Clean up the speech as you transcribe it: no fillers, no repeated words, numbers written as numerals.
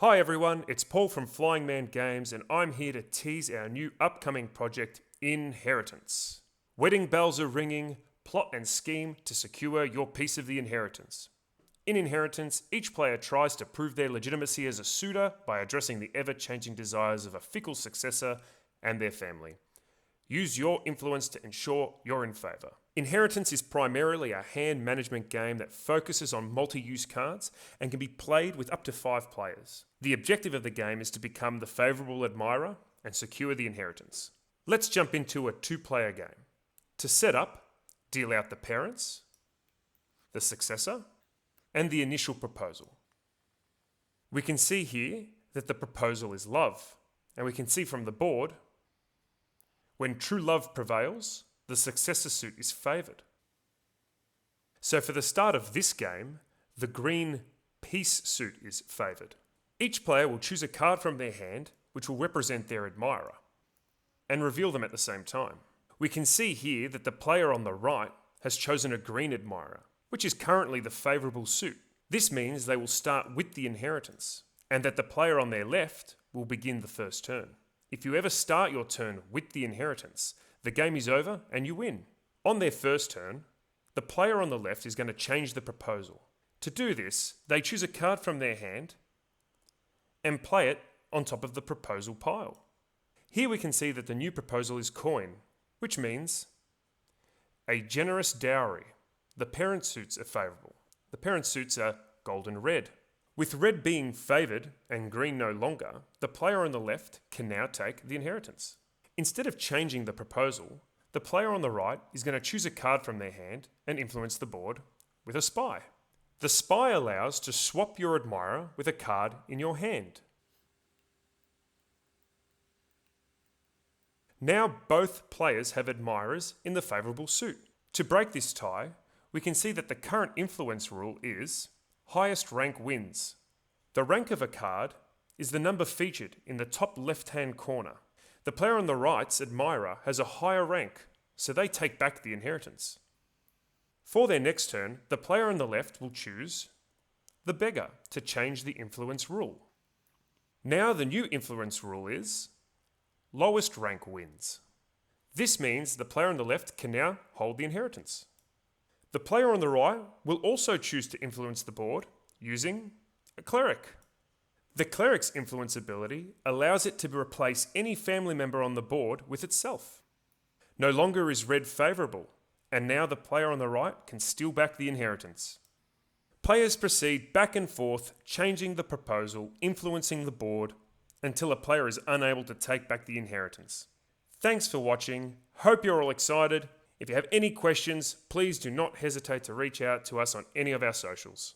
Hi everyone, it's Paul from Flying Man Games and I'm here to tease our new upcoming project, Inheritance. Wedding bells are ringing, plot and scheme to secure your piece of the inheritance. In Inheritance, each player tries to prove their legitimacy as a suitor by addressing the ever-changing desires of a fickle successor and their family. Use your influence to ensure you're in favour. Inheritance is primarily a hand management game that focuses on multi-use cards and can be played with up to 5 players. The objective of the game is to become the favourable admirer and secure the inheritance. Let's jump into a 2-player game. To set up, deal out the parents, the successor, and the initial proposal. We can see here that the proposal is love, and we can see from the board, when true love prevails, the successor suit is favoured. So for the start of this game, the green peace suit is favoured. Each player will choose a card from their hand which will represent their admirer and reveal them at the same time. We can see here that the player on the right has chosen a green admirer, which is currently the favourable suit. This means they will start with the inheritance and that the player on their left will begin the first turn. If you ever start your turn with the inheritance, the game is over and you win. On their first turn, the player on the left is going to change the proposal. To do this, they choose a card from their hand and play it on top of the proposal pile. Here we can see that the new proposal is coin, which means a generous dowry. The parent suits are favourable. The parent suits are gold and red. With red being favoured and green no longer, the player on the left can now take the inheritance. Instead of changing the proposal, the player on the right is going to choose a card from their hand and influence the board with a spy. The spy allows to swap your admirer with a card in your hand. Now both players have admirers in the favourable suit. To break this tie, we can see that the current influence rule is highest rank wins. The rank of a card is the number featured in the top left-hand corner. The player on the right's admirer has a higher rank, so they take back the inheritance. For their next turn, the player on the left will choose the beggar to change the influence rule. Now the new influence rule is lowest rank wins. This means the player on the left can now hold the inheritance. The player on the right will also choose to influence the board using a cleric. The cleric's influence ability allows it to replace any family member on the board with itself. No longer is red favourable, and now the player on the right can steal back the inheritance. Players proceed back and forth, changing the proposal, influencing the board, until a player is unable to take back the inheritance. Thanks for watching. Hope you're all excited. If you have any questions, please do not hesitate to reach out to us on any of our socials.